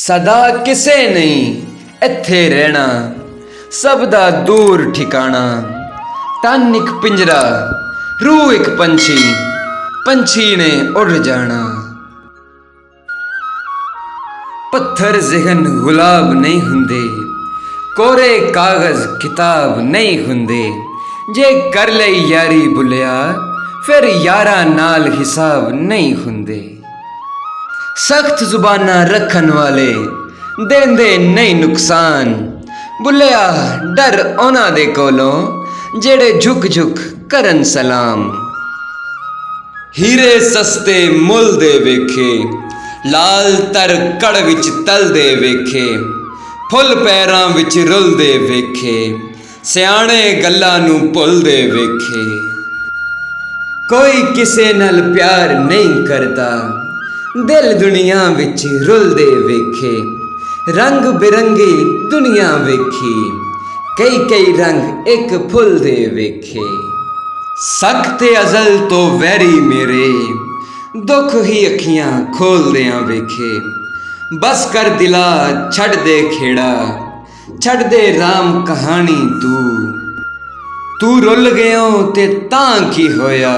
सदा किसे नहीं इत्थे रहना, सब दा दूर ठिकाना। तन एक पिंजरा, रूह एक पंछी, पंछी ने उड़ जाना। पत्थर ज़िहन गुलाब नहीं हुंदे, कोरे कागज़ किताब नहीं हुंदे। जे कर लई यारी बुलिया, फिर यारा नाल हिसाब नहीं हुंदे। सख्त जुबाना रखन वाले देंदे नहीं नुकसान, बुलिया डर उन्हां दे कोलों जेड़े झुक झुक करन सलाम। हीरे सस्ते मुल दे वेखे, लाल तर कड़ विच तल दे वेखे। फुल पैरां विच रुल दे वेखे, सियाणे गल्लां नूं भुल दे वेखे। कोई किसे नाल प्यार नहीं करता, दिल दुनिया विच रुलदे वेखे। रंग बिरंगी दुनिया वेखी, कई कई रंग एक फुल दे वेखे। सकते अजल तो वैरी मेरे, दुख ही अखियां खोल दियां वेखे। बस कर दिला छड़ दे खेड़ा, छड़ दे राम कहानी तू रुल गयों ते तां की होया,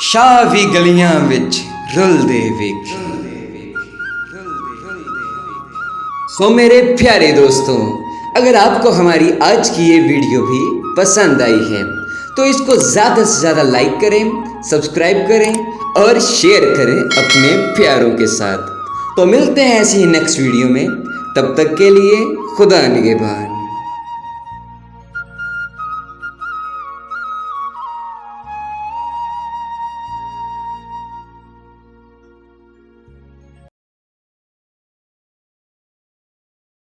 शाह भी गलियां विच रुलदे वेखे। सो मेरे प्यारे दोस्तों, अगर आपको हमारी आज की ये वीडियो भी पसंद आई है तो इसको ज़्यादा से ज़्यादा लाइक करें, सब्सक्राइब करें और शेयर करें अपने प्यारों के साथ। तो मिलते हैं ऐसे ही नेक्स्ट वीडियो में, तब तक के लिए खुदा निगहबान।